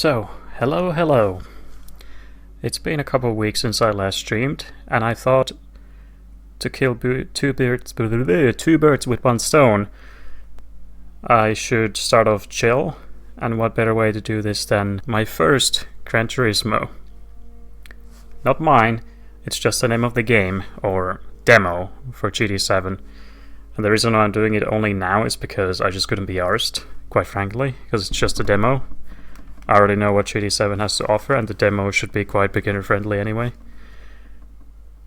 So, hello. It's been a couple of weeks since I last streamed, and I thought to kill two birds with one stone, I should start off chill, and what better way to do this than my first Gran Turismo. Not mine, it's just the name of the game, or demo, for GT7. And the reason why I'm doing it only now is because I just couldn't be arsed, quite frankly, because it's just a demo. I already know what GT7 has to offer, and the demo should be quite beginner friendly anyway.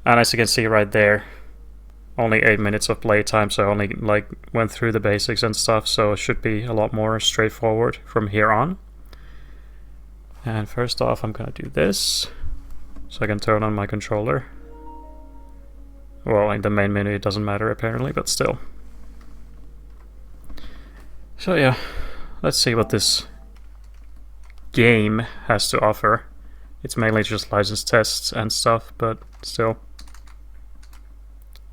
And as you can see right there, only 8 minutes of playtime, so I only went through the basics and stuff, so it should be a lot more straightforward from here on. And first off, I'm gonna do this, so I can turn on my controller. Well, in the main menu it doesn't matter apparently, but still. So yeah, let's see what this game has to offer. It's mainly just license tests and stuff, but still.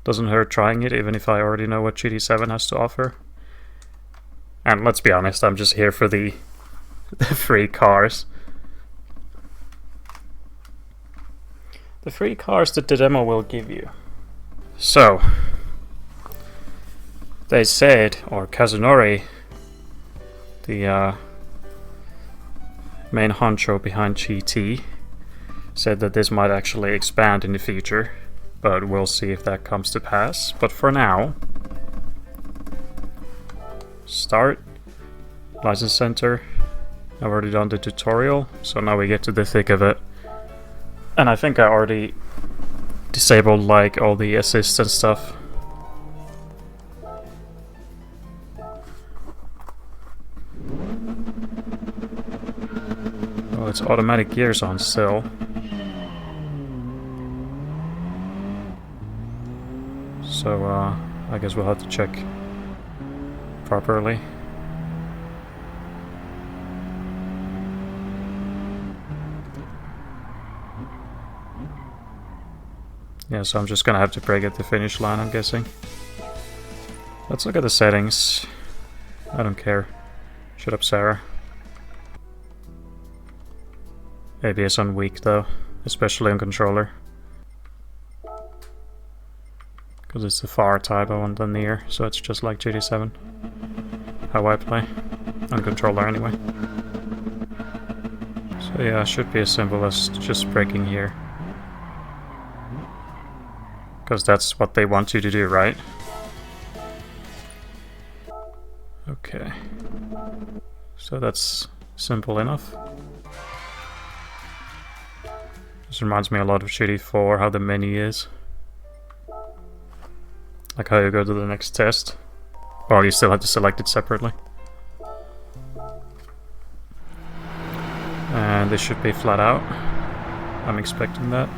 Doesn't hurt trying it, even if I already know what GT7 has to offer. And let's be honest, I'm just here for the free cars. The free cars that the demo will give you. So, they said, or Kazunori, the main honcho behind GT, said that this might actually expand in the future, but we'll see if that comes to pass. But for now, start, license center. I've already done the tutorial, so now we get to the thick of it. And I think I already disabled like all the assists and stuff. Oh, it's automatic gears on still. So I guess we'll have to check properly. Yeah, so I'm just gonna have to break at the finish line, I'm guessing. Let's look at the settings. I don't care. Shut up, Sarah. ABS on weak though, especially on controller. Because it's the far type on the near, so it's just like GT7. How I play. On controller anyway. So yeah, it should be as simple as just braking here. Because that's what they want you to do, right? Okay. So that's simple enough. This reminds me a lot of GT4, how the menu is. Like how you go to the next test. Well, you still have to select it separately. And this should be flat out. I'm expecting that.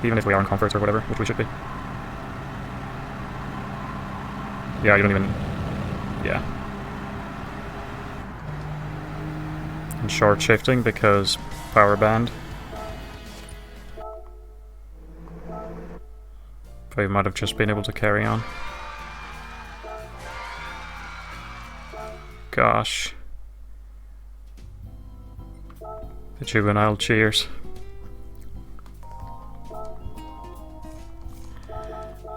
Even if we are in comfort or whatever, which we should be. Yeah, you don't even... Yeah. And short shifting because power band. But you might have just been able to carry on. Gosh. The juvenile cheers.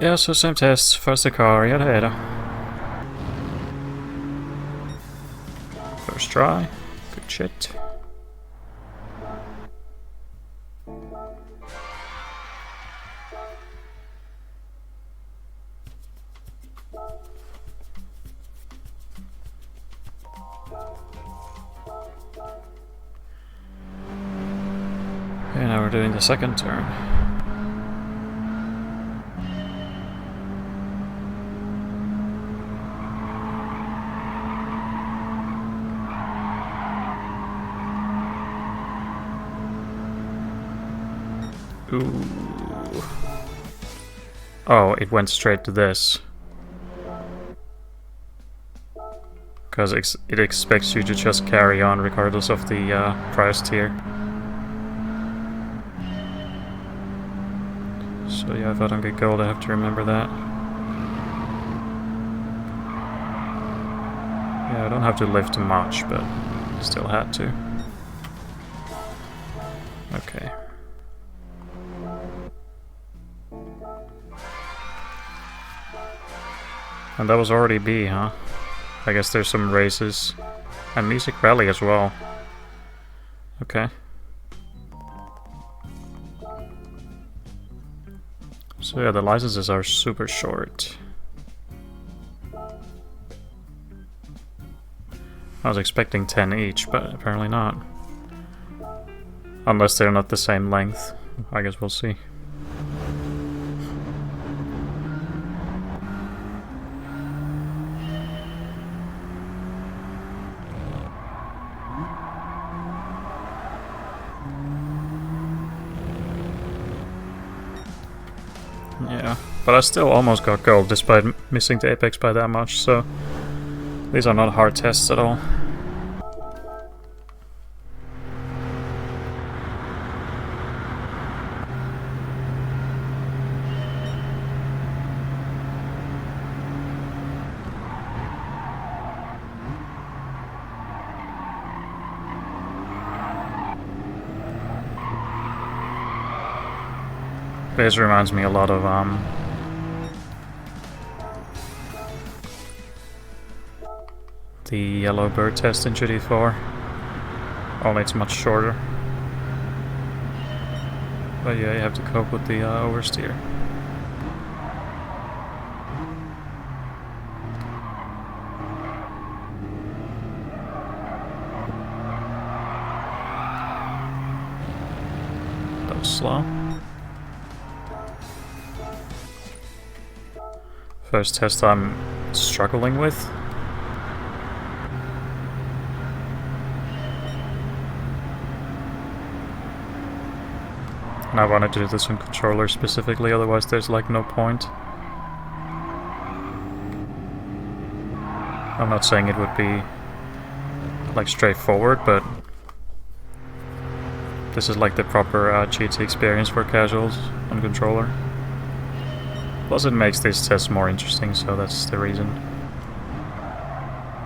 Yeah, so same tests, first the car, yada yada. First try, good shit. Okay, now we're doing the second turn. Ooh. Oh, it went straight to this. Because it expects you to just carry on regardless of the price tier. So yeah, if I don't get gold, I have to remember that. Yeah, I don't Don't have to lift much, but still had to. Okay. And that was already B, huh? I guess there's some races. And Music Rally as well. Okay. So yeah, the licenses are super short. I was expecting 10 each, but apparently not. Unless they're not the same length. I guess we'll see. Yeah, but I still almost got gold despite missing the apex by that much, so these are not hard tests at all. This reminds me a lot of the yellow bird test in GT4, only it's much shorter. But yeah, you have to cope with the oversteer. That was slow. First test I'm struggling with. And I wanted to do this on controller specifically, otherwise there's like no point. I'm not saying it would be like straightforward, but this is like the proper GT experience for casuals on controller. Plus it makes these tests more interesting, so that's the reason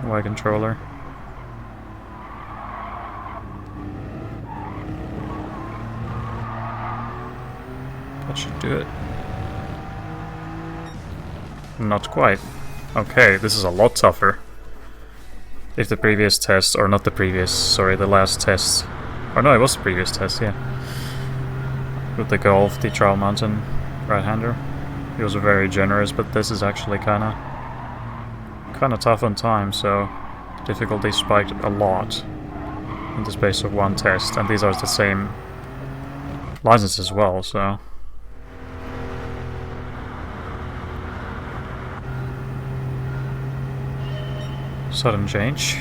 why controller. That should do it. Not quite. Okay, this is a lot tougher. If the previous test, or not the previous, sorry, the last test. Oh no, it was the previous test, yeah. With the Golf, the Trial Mountain right-hander. He was very generous, but this is actually kinda tough on time, so difficulty spiked a lot in the space of one test, and these are the same license as well, so sudden change.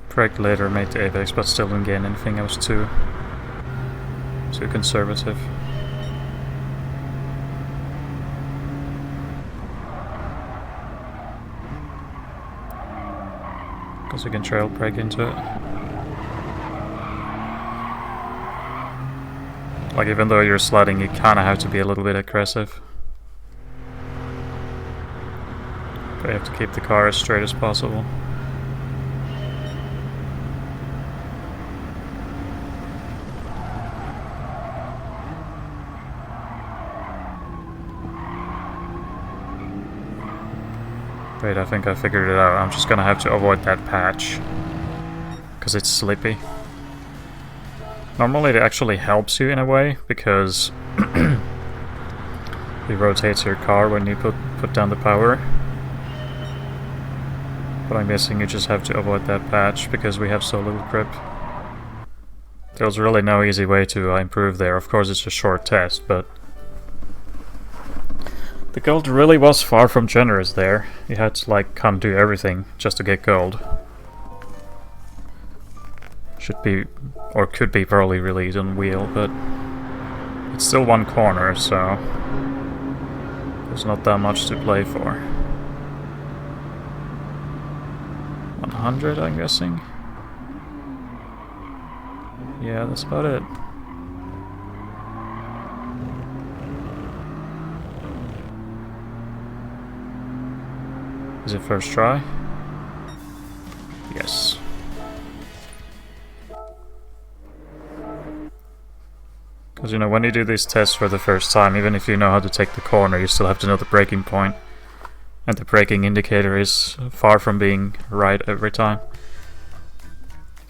Craig later made the apex, but still didn't gain anything. I was too conservative. Because we can trail Craig into it. Like, even though you're sliding, you kinda have to be a little bit aggressive. But you have to keep the car as straight as possible. Wait, I think I figured it out. I'm just gonna have to avoid that patch. Because it's slippy. Normally it actually helps you in a way, because it rotates your car when you put down the power. But I'm guessing you just have to avoid that patch, because we have so little grip. There's really no easy way to improve there. Of course it's a short test, but The gold really was far from generous there. You had to like kind of do everything just to get gold. Should be, or could be probably released on wheel, but it's still one corner, so there's not that much to play for. 100, I'm guessing. Yeah, that's about it. Is it first try? Yes. Because, you know, when you do these tests for the first time, even if you know how to take the corner, you still have to know the braking point. And the braking indicator is far from being right every time.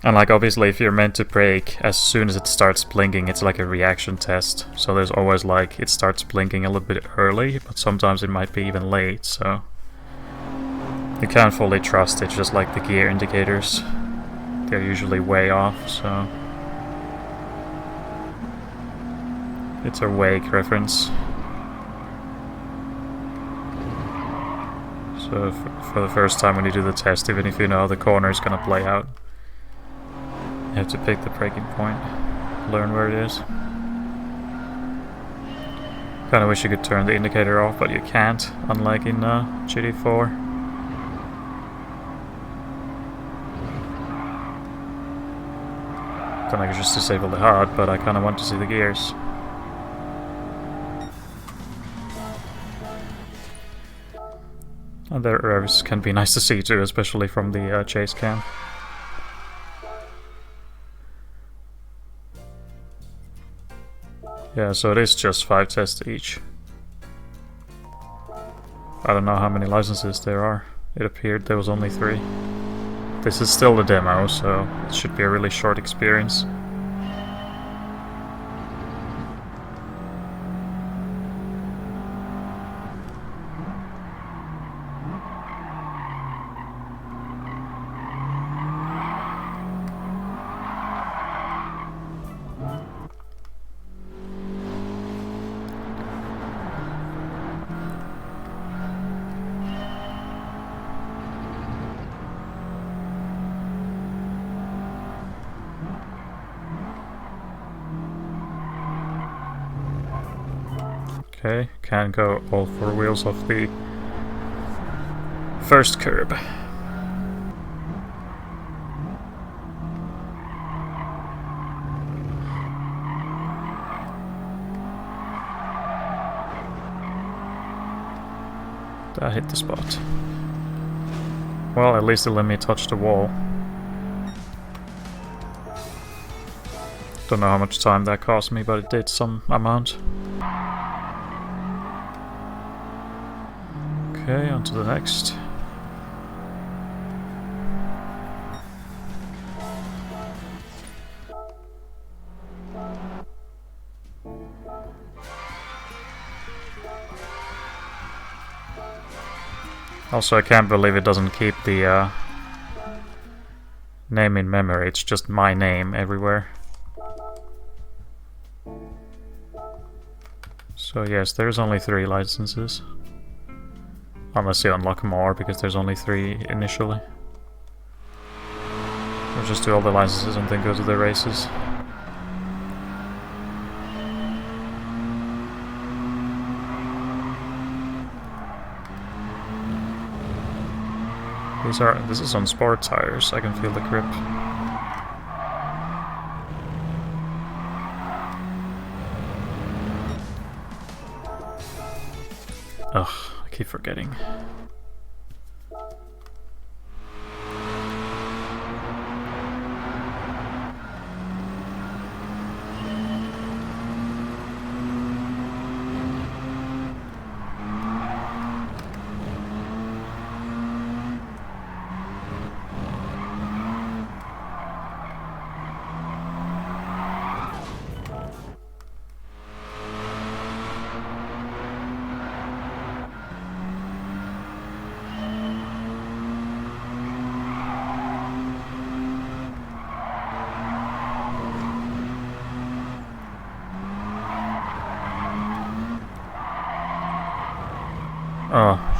And, like, obviously, if you're meant to brake, as soon as it starts blinking, it's like a reaction test. So there's always, like, it starts blinking a little bit early, but sometimes it might be even late, so you can't fully trust it, just like the gear indicators. They're usually way off, so it's a vague reference. So for the first time when you do the test, even if you know how the corner is gonna play out, you have to pick the braking point, learn where it is. Kinda wish you could turn the indicator off, but you can't, unlike in GT4. Then I could just disable the HUD, but I kinda want to see the gears. And the revs can be nice to see too, especially from the chase cam. Yeah, so it is just 5 tests each. I don't know how many licenses there are. It appeared there was only 3. This is still the demo, so it should be a really short experience. Okay, can go all 4 wheels off the first curb. That hit the spot. Well, at least it let me touch the wall. Don't know how much time that cost me, but it did some amount. Okay, on to the next. Also, I can't believe it doesn't keep the name in memory. It's just my name everywhere. So yes, there's only 3 licenses. Unless you unlock more, because there's only 3 initially. Or just do all the licenses and then go to the races. This is on sport tires, I can feel the grip. Ugh, I keep forgetting.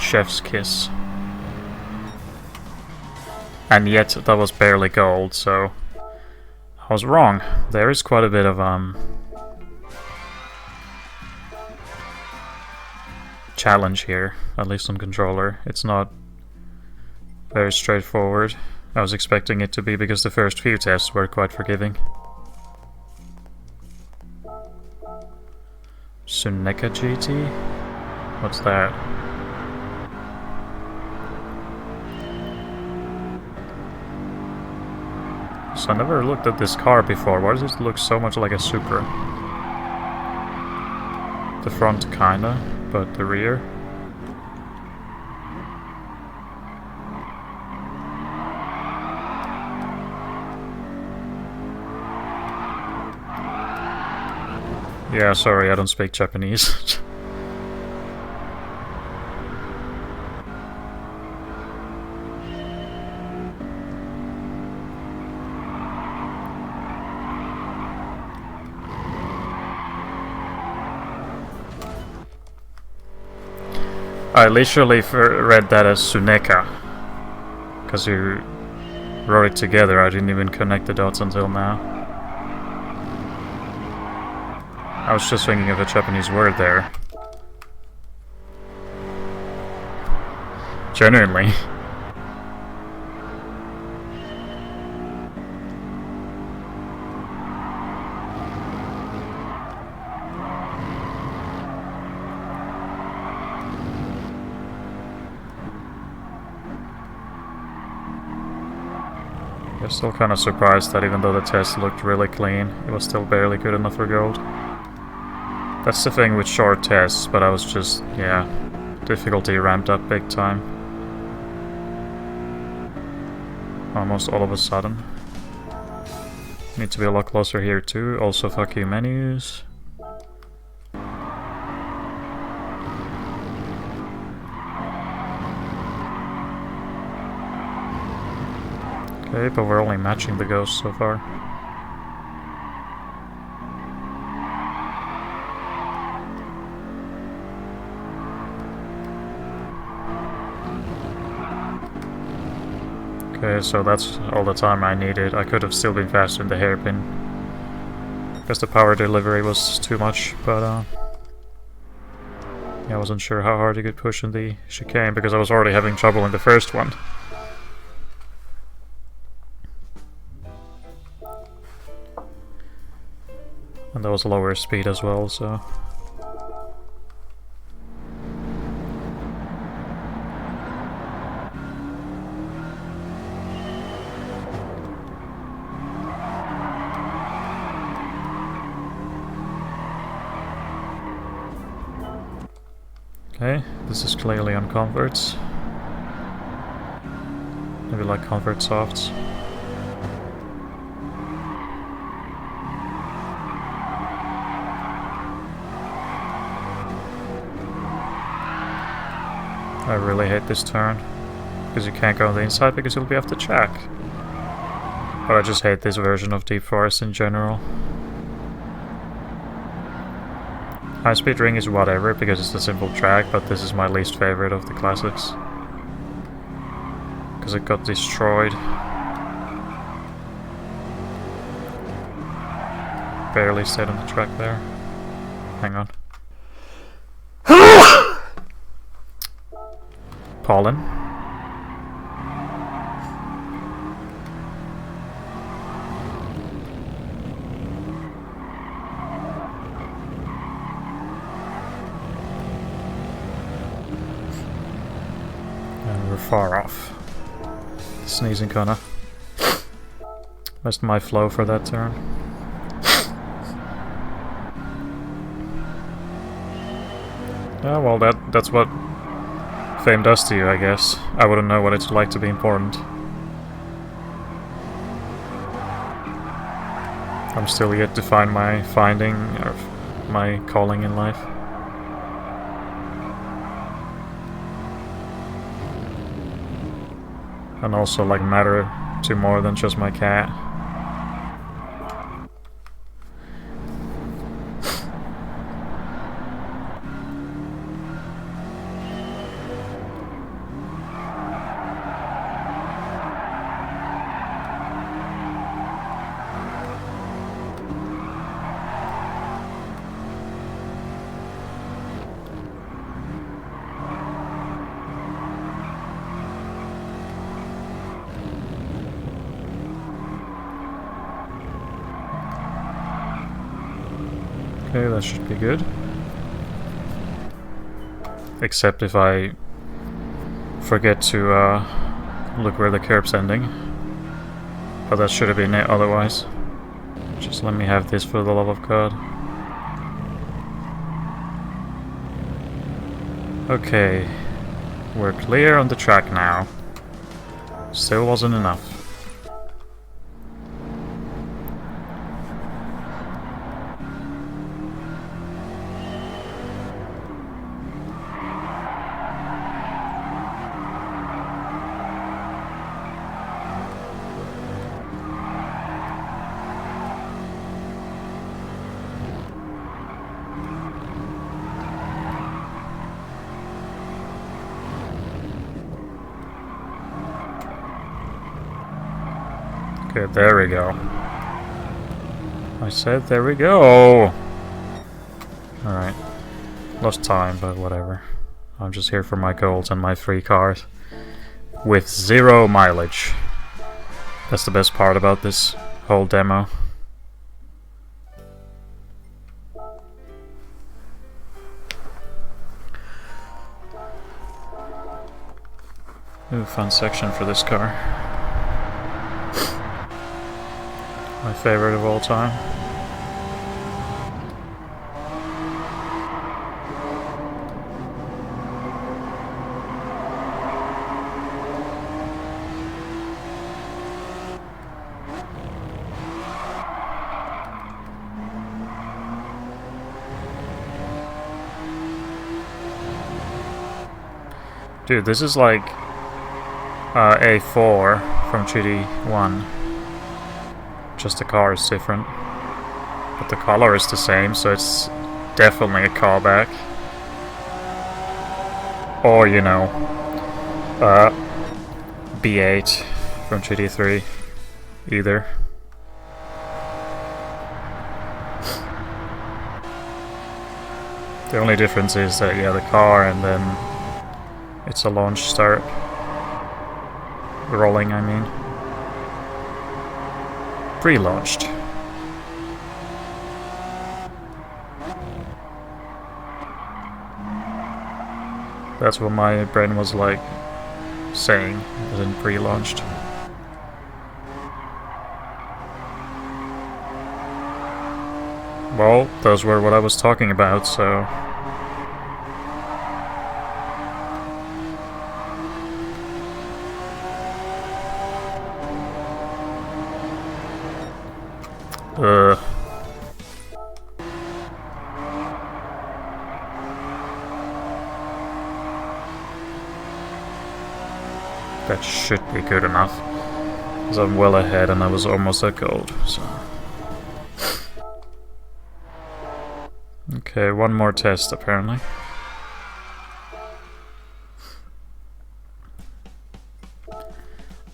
chef's kiss. And yet that was barely gold, so I was wrong. There is quite a bit of challenge here, at least on controller. It's not very straightforward. I was expecting it to be because the first few tests were quite forgiving. Suneka GT? What's that? So I never looked at this car before. Why does it look so much like a Supra? The front kinda, but the rear? Yeah, sorry, I don't speak Japanese. I literally read that as Suneka, because you wrote it together. I didn't even connect the dots until now. I was just thinking of a Japanese word there. Genuinely. I'm still kind of surprised that even though the test looked really clean, it was still barely good enough for gold. That's the thing with short tests, but I was just, yeah, difficulty ramped up big time. Almost all of a sudden. Need to be a lot closer here too. Also, fuck you menus. Okay, but we're only matching the ghosts so far. Okay, so that's all the time I needed. I could have still been faster in the hairpin. Because the power delivery was too much, but yeah, I wasn't sure how hard you could push in the chicane because I was already having trouble in the first one. And that was lower speed as well, so... Okay, this is clearly on converts. Maybe like convert softs. I really hate this turn, because you can't go on the inside because you'll be off the track. But I just hate this version of Deep Forest in general. High Speed Ring is whatever because it's a simple track, but this is my least favorite of the classics. Because it got destroyed. Barely stayed on the track there. Hang on. Pollen. And we're far off. Sneezing kinda missed my flow for that turn. Yeah, well that's what fame does to you, I guess. I wouldn't know what it's like to be important. I'm still yet to find my finding, or my calling in life. And also, like, matter to more than just my cat. Okay, that should be good. Except if I forget to look where the curb's ending. But that should have been it otherwise. Just let me have this for the love of God. Okay. We're clear on the track now. Still wasn't enough. Okay, there we go. I said there we go! Alright. Lost time, but whatever. I'm just here for my goals and my free cars. With 0 mileage. That's the best part about this whole demo. Ooh, fun section for this car. My favorite of all time. Dude, this is like A4 from GD1. Just the car is different. But the color is the same, so it's definitely a callback. Or, you know, B8 from GD3. Either. The only difference is that, yeah, the car and then it's a launch start. Rolling, I mean. Pre-launched. That's what my brain was like saying, as in pre-launched. Well, those were what I was talking about, so... That should be good enough. Because I'm well ahead and I was almost at gold, so... Okay, one more test apparently.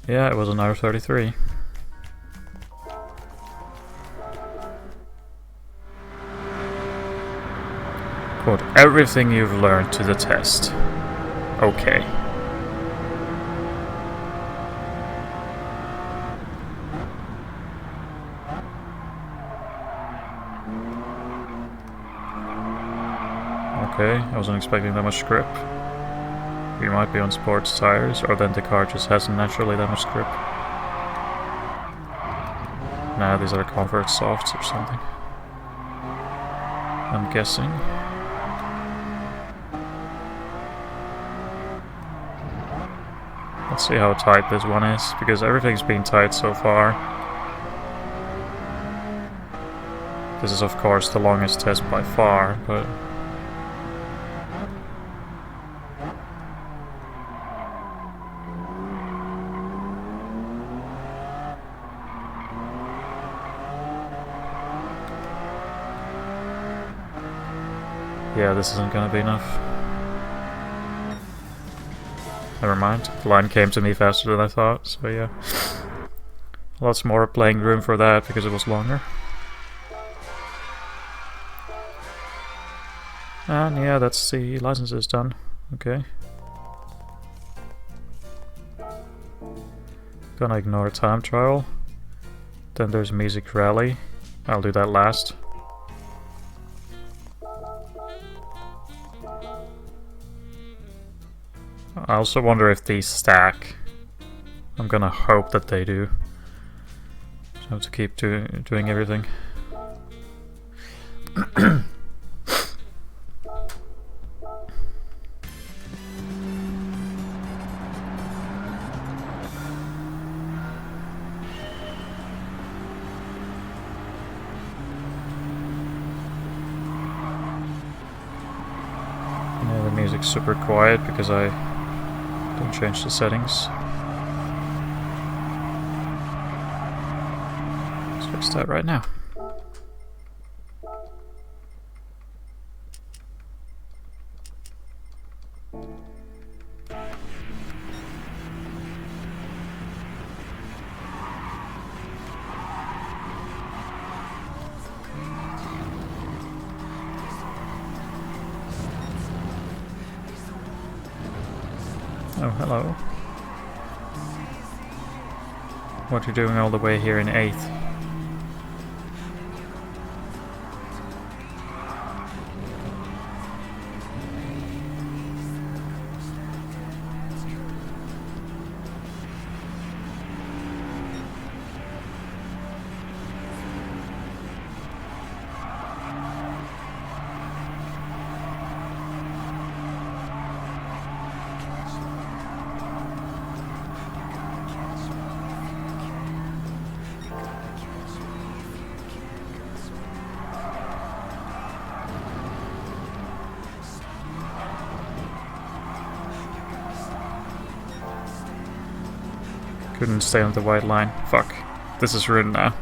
Yeah, it was an R33. Put everything you've learned to the test. Okay. Okay, I wasn't expecting that much grip. We might be on sports tires, or then the car just hasn't naturally that much grip. Nah, these are comfort softs or something. I'm guessing. Let's see how tight this one is, because everything's been tight so far. This is of course the longest test by far, but... yeah, this isn't gonna be enough. Never mind, the line came to me faster than I thought, so yeah. Lots more playing room for that because it was longer. And yeah, that's the licenses done. Okay. Gonna ignore time trial. Then there's music rally. I'll do that last. I also wonder if these stack. I'm gonna hope that they do. So I have to keep doing everything. Yeah, the music's super quiet because I don't change the settings. Let's fix that right now. Oh, hello. What are you doing all the way here in 8th? Couldn't stay on the white line. Fuck. This is ruined now.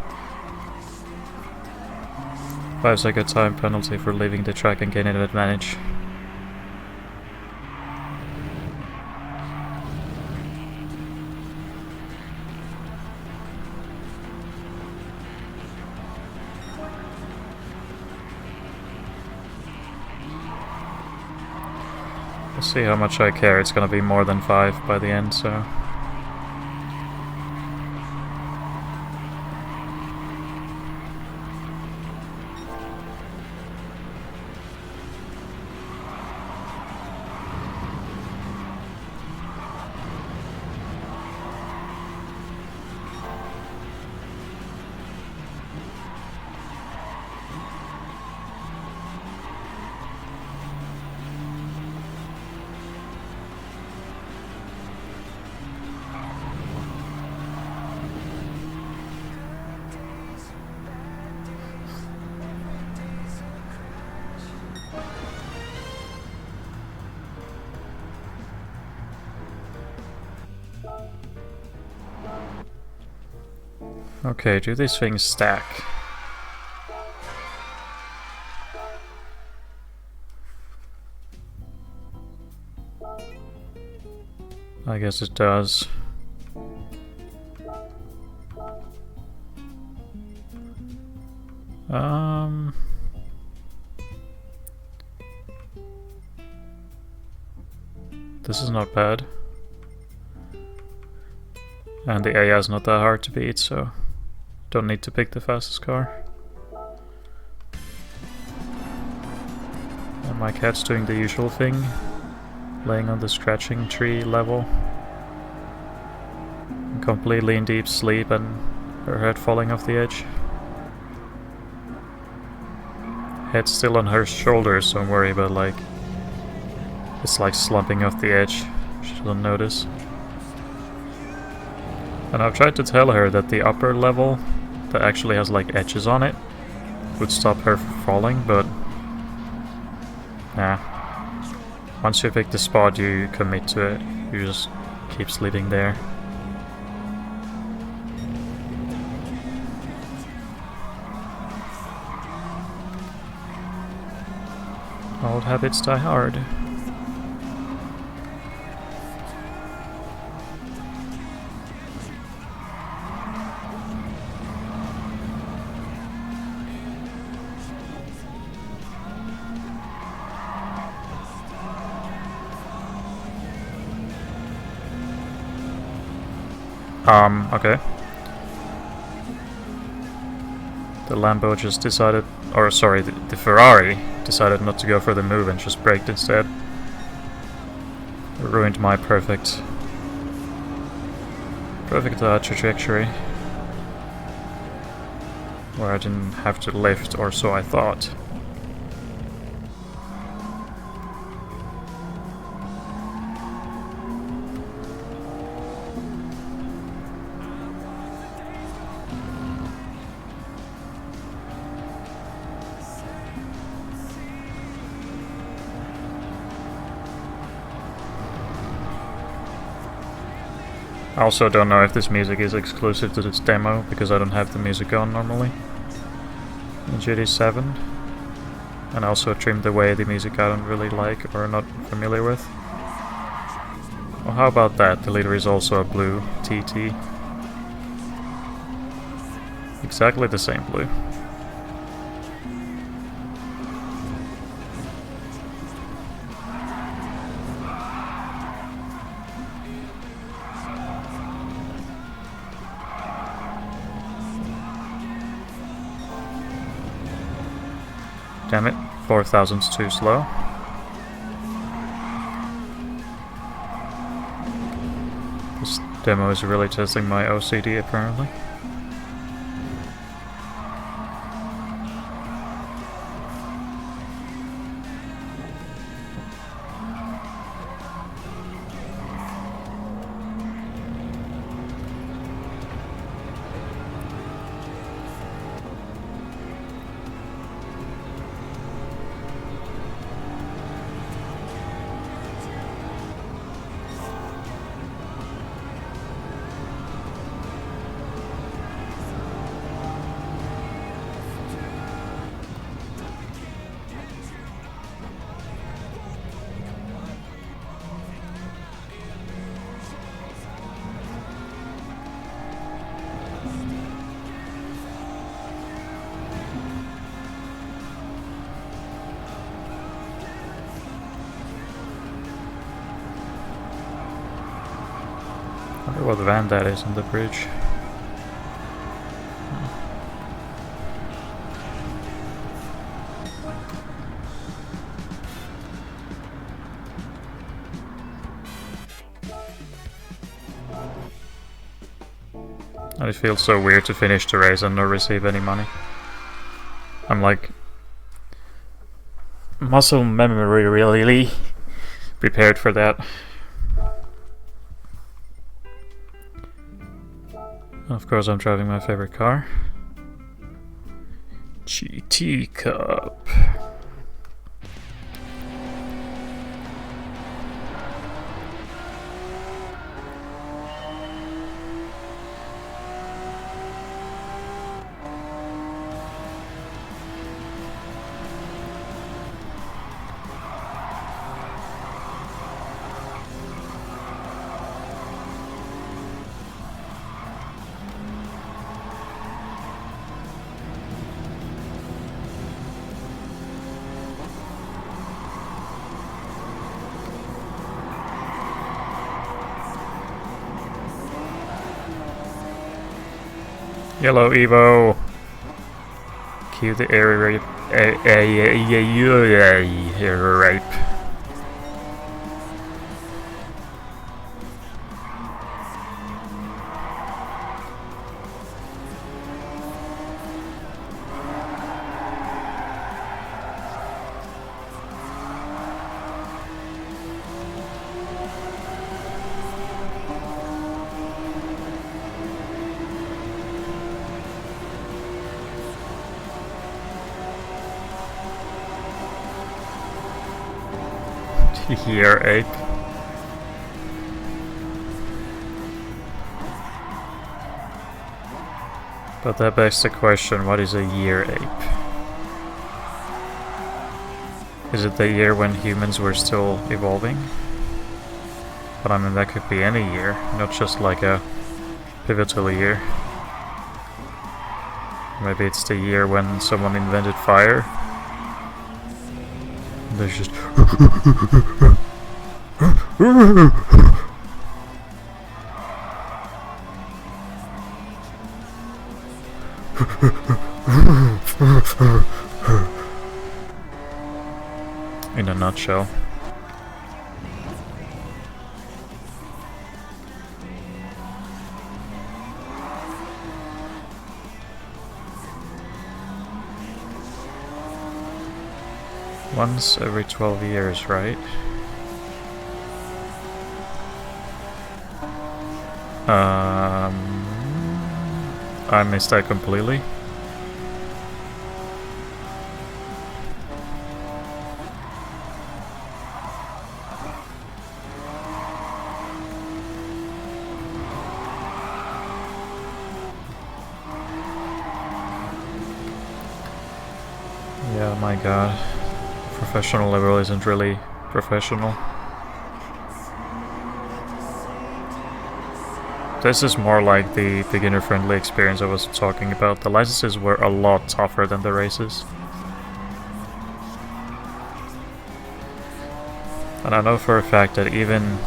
5-second time penalty for leaving the track and gaining an advantage. Let's see how much I care. It's gonna be more than 5 by the end, so... Okay, do these things stack? I guess it does. This is not bad. And the AI is not that hard to beat, so don't need to pick the fastest car. And my cat's doing the usual thing, laying on the scratching tree level, completely in deep sleep and her head falling off the edge. Head still on her shoulders, don't worry, but like it's like slumping off the edge. She doesn't notice. And I've tried to tell her that the upper level that actually has like edges on it would stop her from falling, but nah. Once you pick the spot, you commit to it. You just keep sleeping there. Old habits die hard. Okay. The Lambo just decided, or sorry, the Ferrari decided not to go for the move and just braked instead. ruined my perfect trajectory, where I didn't have to lift, or so I thought. I also don't know if this music is exclusive to this demo, because I don't have the music on normally in GT7, and I also trimmed away the music I don't really like or not familiar with. Well, how about that? The leader is also a blue TT. Exactly the same blue. Damn it, 4,000's too slow. This demo is really testing my OCD apparently. I wonder what van that is on the bridge. And it feels so weird to finish the race and not receive any money. I'm like muscle memory really prepared for that. Of course, I'm driving my favorite car. GT Cup. Yellow Evo. Cue the air rape. Air rape. Year ape. But that begs the question, what is a year ape? Is it the year when humans were still evolving? But I mean, that could be any year, not just like a pivotal year. Maybe it's the year when someone invented fire. There's just in a nutshell. Once every 12 years, right? I missed that completely. Yeah, my god. Professional level isn't really professional. This is more like the beginner-friendly experience I was talking about. The licenses were a lot tougher than the races. And I know for a fact that even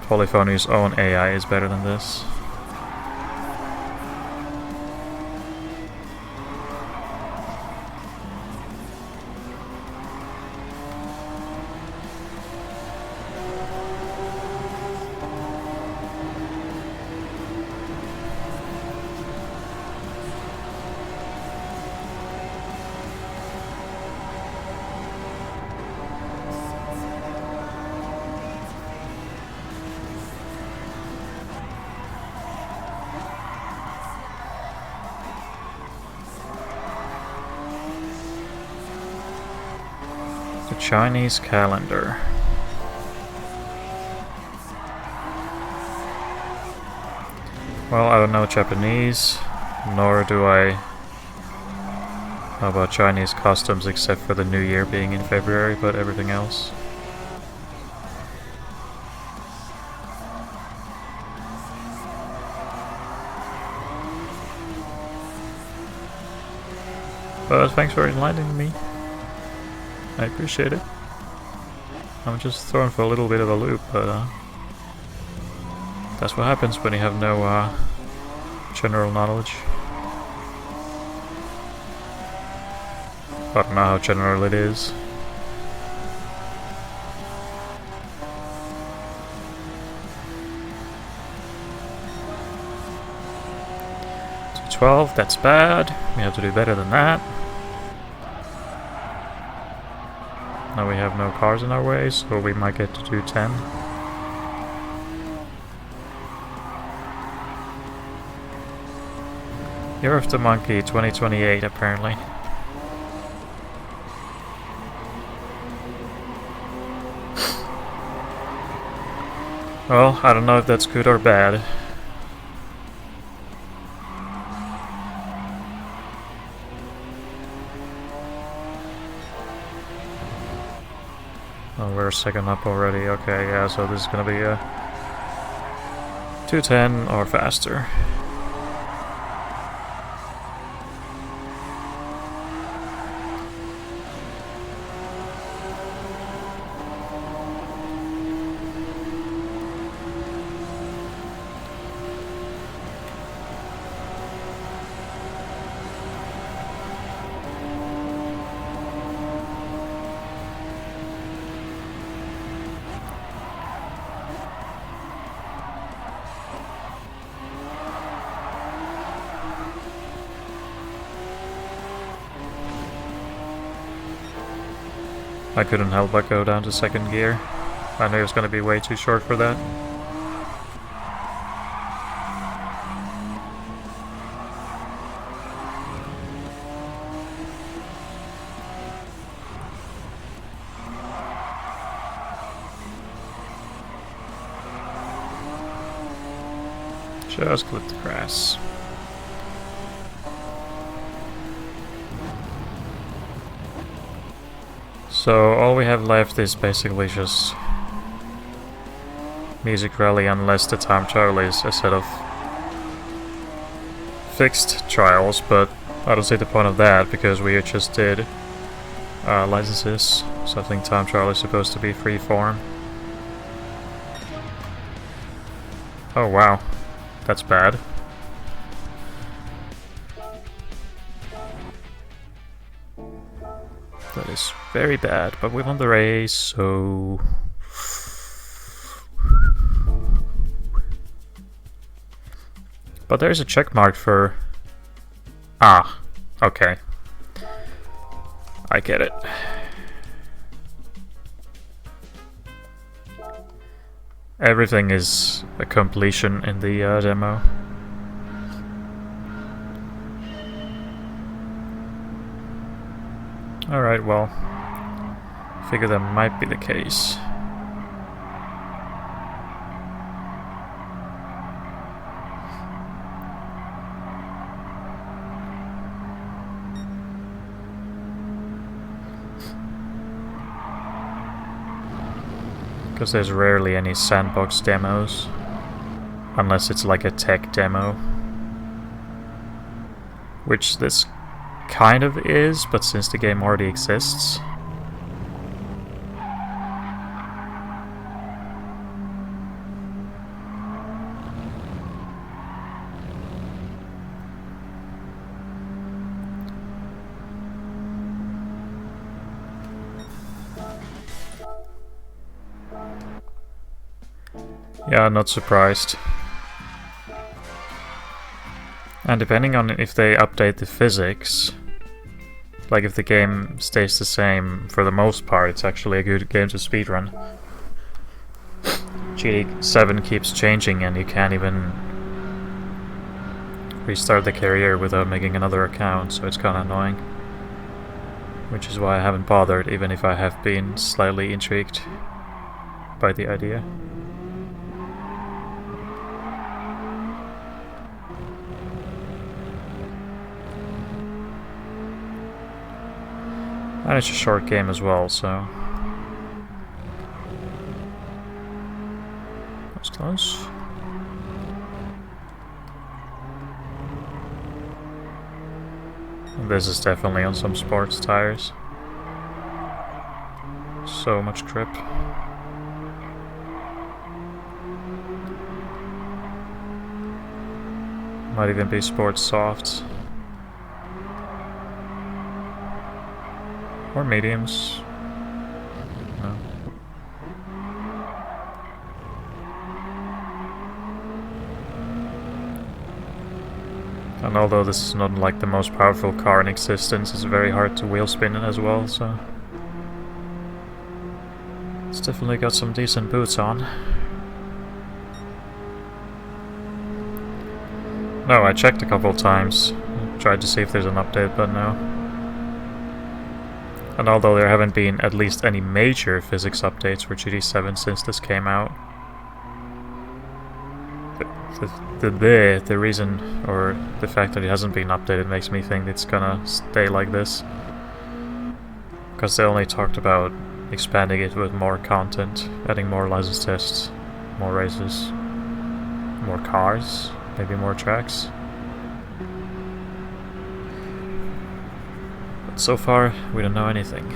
Polyphony's own AI is better than this. The Chinese calendar. Well, I don't know Japanese, nor do I know about Chinese customs except for the New Year being in February, but everything else. But thanks for enlightening me. I appreciate it. I'm just thrown for a little bit of a loop, but that's what happens when you have no general knowledge. I don't know how general it is. To 12, that's bad. We have to do better than that. Now we have no cars in our way, so we might get to do 10. Year of the Monkey, 2028 apparently. Well, I don't know if that's good or bad. Oh, we're a second up already. Okay, yeah, so this is gonna be a 210 or faster. I couldn't help but go down to second gear. I knew it was going to be way too short for that. Just clip the grass. So all we have left is basically just Music Rally, unless the time trial is a set of fixed trials, but I don't see the point of that because we just did licenses, so I think time trial is supposed to be free form. Oh wow, that's bad. That is very bad, but we won the race, so... But there's a check mark for... Ah, okay. I get it. everything is a completion in the demo. Alright, well, figure that might be the case. Because there's rarely any sandbox demos, unless it's like a tech demo, which this kind of is, but since the game already exists. Yeah, not surprised. And depending on if they update the physics, like if the game stays the same for the most part, it's actually a good game to speedrun. GT7 keeps changing and you can't even restart the career without making another account, so it's kinda annoying. Which is why I haven't bothered, even if I have been slightly intrigued by the idea. And it's a short game as well, so... That's close. And this is definitely on some sports tires. So much grip. Might even be sports softs. Or mediums. No. And although this is not like the most powerful car in existence, it's very hard to wheel spin it as well, so... It's definitely got some decent boots on. No, I checked a couple times. Tried to see if there's an update, but no. And although there haven't been at least any major physics updates for GT7 since this came out, the reason, or the fact that it hasn't been updated makes me think it's gonna stay like this. Because they only talked about expanding it with more content, adding more license tests, more races, more cars, maybe more tracks. But so far, we don't know anything.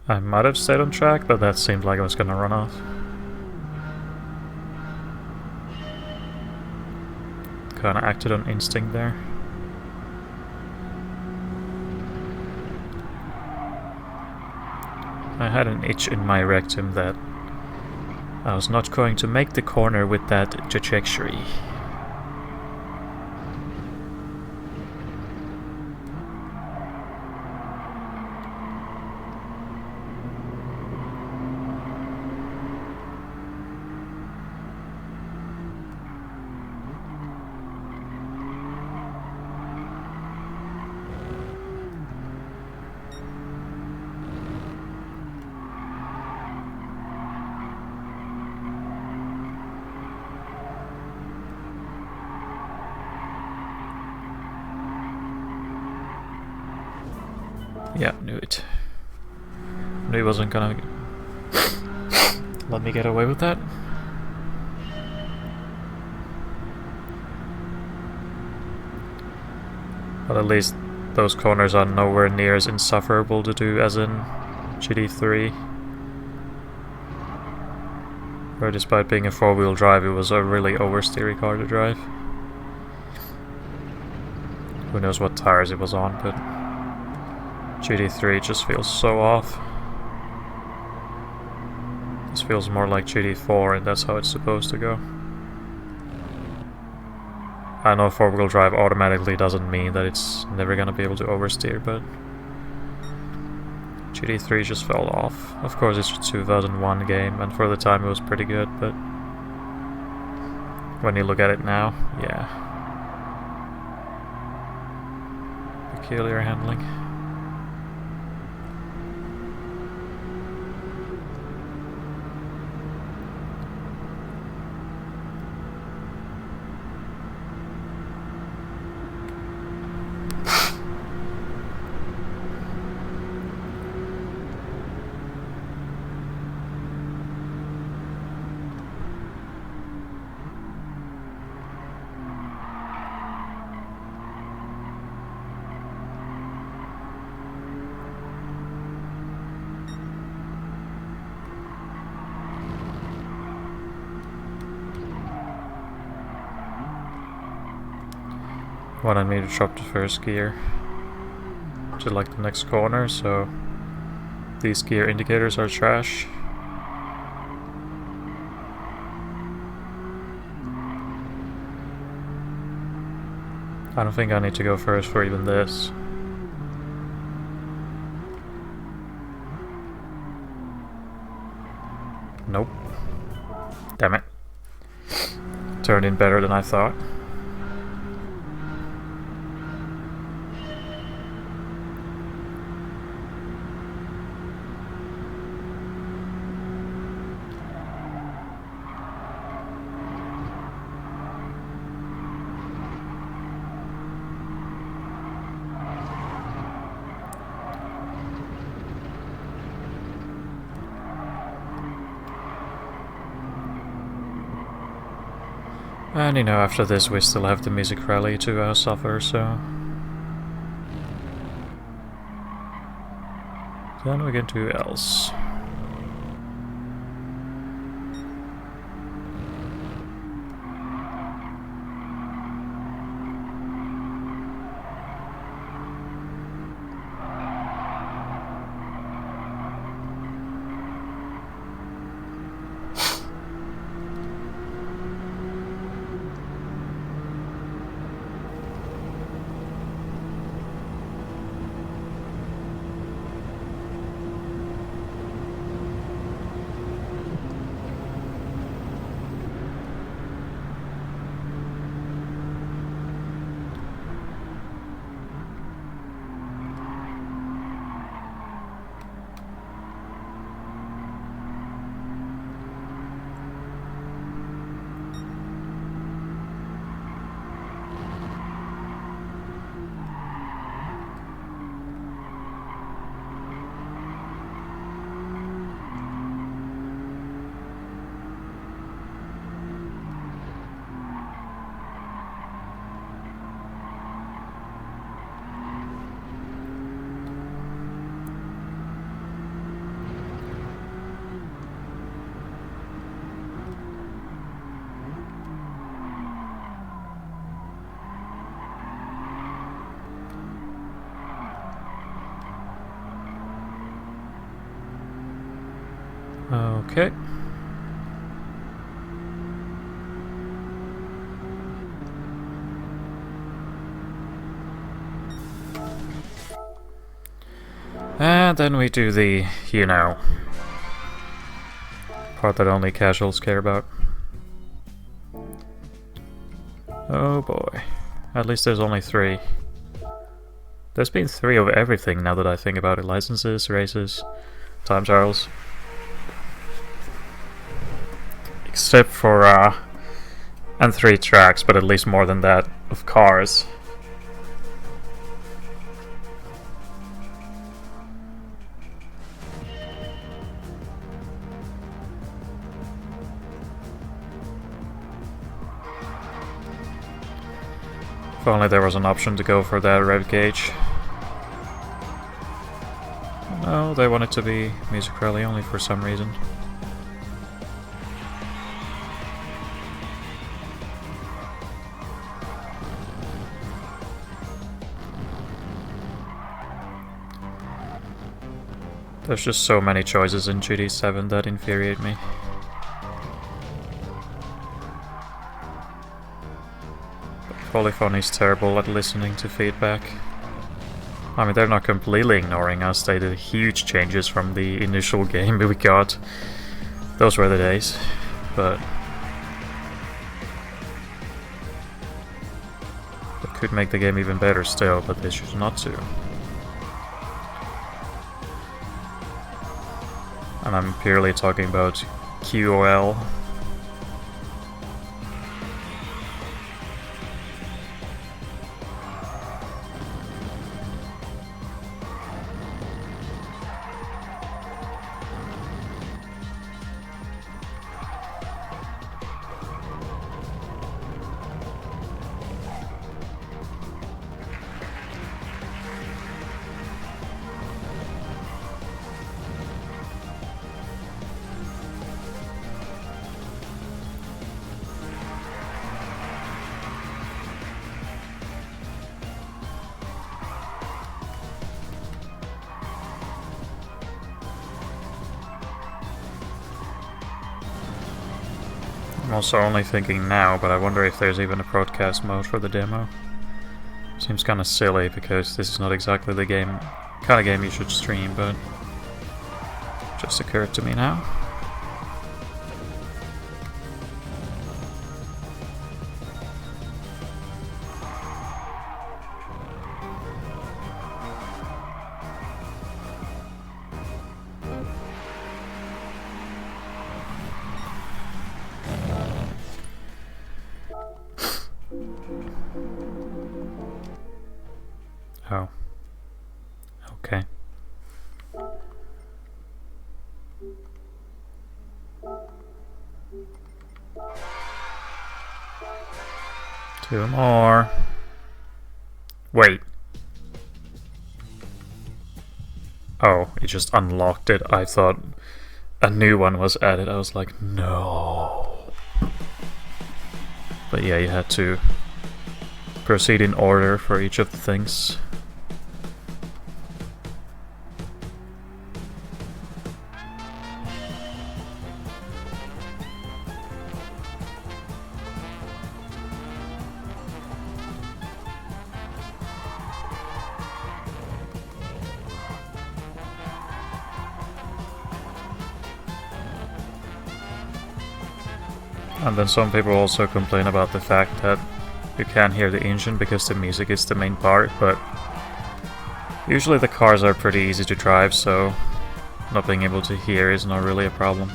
I might have stayed on track, but that seemed like I was gonna run off. Kinda acted on instinct there. I had an itch in my rectum that I was not going to make the corner with that trajectory. Yeah, knew it. Knew he wasn't gonna let me get away with that. But at least those corners are nowhere near as insufferable to do as in GT3. Where despite being a 4-wheel drive, it was a really oversteery car to drive. Who knows what tires it was on, but GT3 just feels so off. This feels more like GT4, and that's how it's supposed to go. I know 4-wheel drive automatically doesn't mean that it's never gonna be able to oversteer, but GT3 just fell off. Of course, it's a 2001 game, and for the time it was pretty good, but when you look at it now, yeah. Peculiar handling. Wanted me to drop the first gear to like the next corner, so these gear indicators are trash. I don't think I need to go first for even this. Nope. Damn it. Turned in better than I thought. And you know, after this we still have the music rally to suffer, so... Then we can do else. Okay. And then we do the, you know, part that only casuals care about. Oh boy. At least there's only 3. There's been 3 of everything now that I think about it. Licenses, races, time trials. Except for, and 3 tracks, but at least more than that of cars. If only there was an option to go for that rev gauge. No, they want it to be music rally only for some reason. There's just so many choices in GT7 that infuriate me. Polyphony is terrible at listening to feedback. I mean, they're not completely ignoring us, they did huge changes from the initial game we got. Those were the days, but they could make the game even better still, but they choose not to. And I'm purely talking about QOL. I'm also only thinking now, but I wonder if there's even a broadcast mode for the demo. Seems kinda silly, because this is not exactly the kind of game you should stream, but just occurred to me now. Oh. Okay. Two more. Wait. Oh, it just unlocked it. I thought a new one was added. I was like, no. But yeah, you had to proceed in order for each of the things. And then some people also complain about the fact that you can't hear the engine because the music is the main part, but usually the cars are pretty easy to drive, so not being able to hear is not really a problem.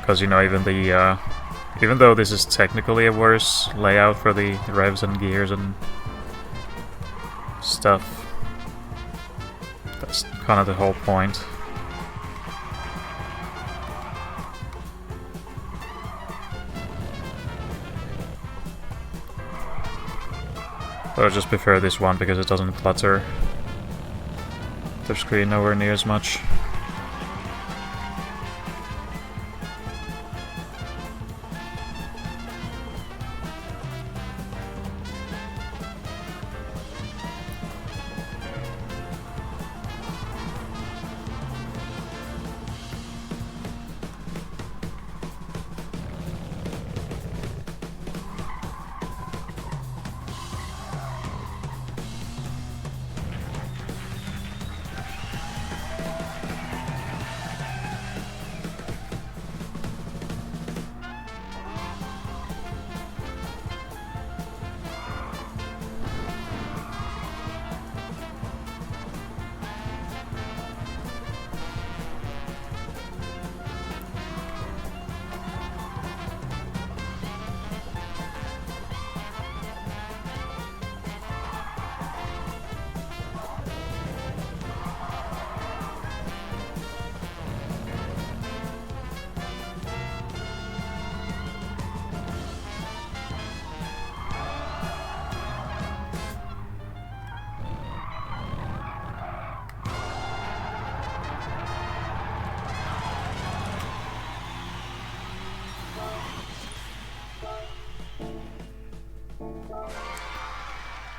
Because, you know, even though this is technically a worse layout for the revs and gears and stuff, that's kind of the whole point. But I just prefer this one because it doesn't clutter the screen nowhere near as much.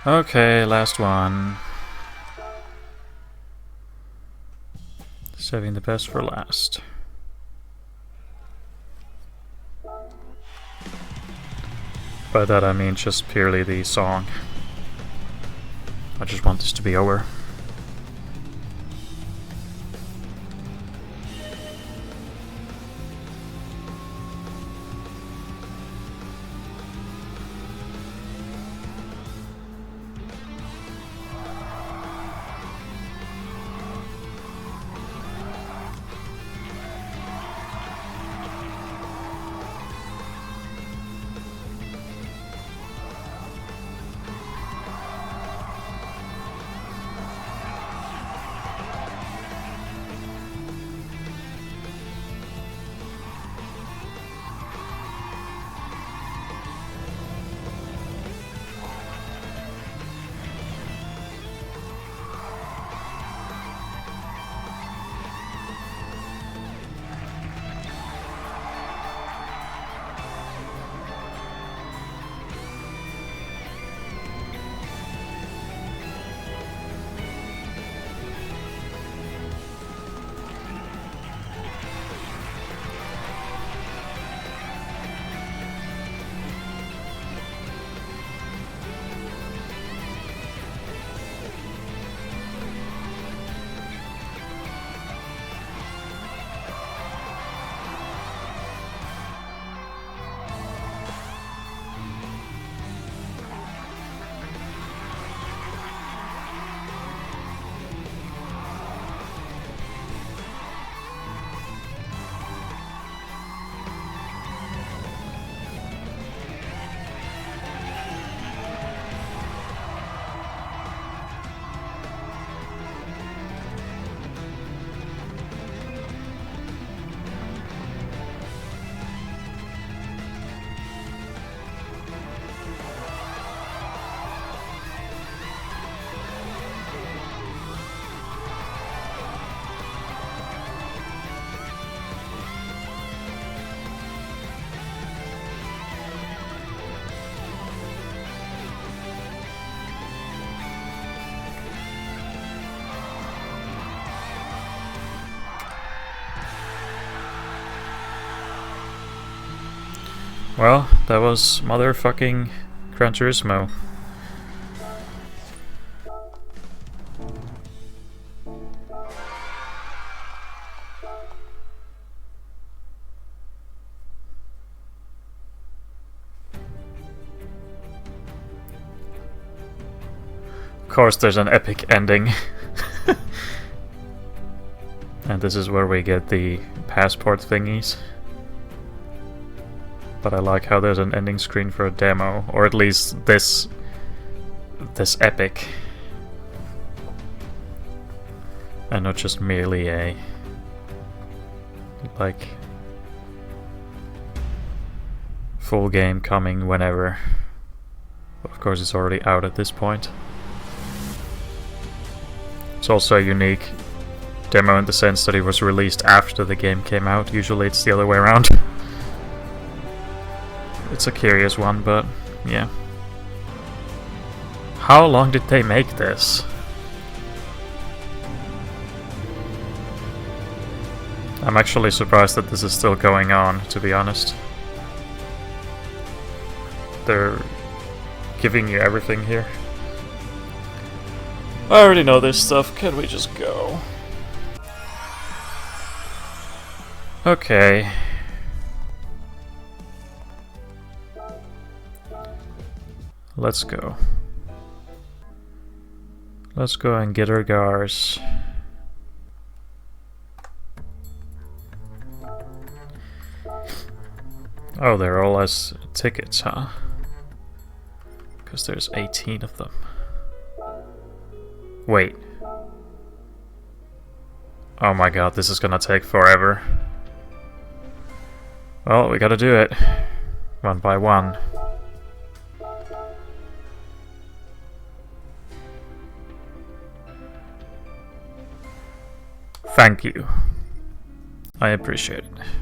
Okay, last one. Saving the best for last. By that I mean just purely the song. I just want this to be over. Well, that was motherfucking Gran Turismo. Of course, there's an epic ending. And this is where we get the passport thingies. But I like how there's an ending screen for a demo, or at least this epic. And not just merely a like full game coming whenever. But of course it's already out at this point. It's also a unique demo in the sense that it was released after the game came out. Usually it's the other way around. It's a curious one, but yeah. How long did they make this? I'm actually surprised that this is still going on, to be honest. They're giving you everything here. I already know this stuff, can we just go? Okay. Let's go. Let's go and get our cars. Oh, they're all as tickets, huh? Because there's 18 of them. Wait. Oh my god, this is gonna take forever. Well, we gotta do it. One by one. Thank you. I appreciate it.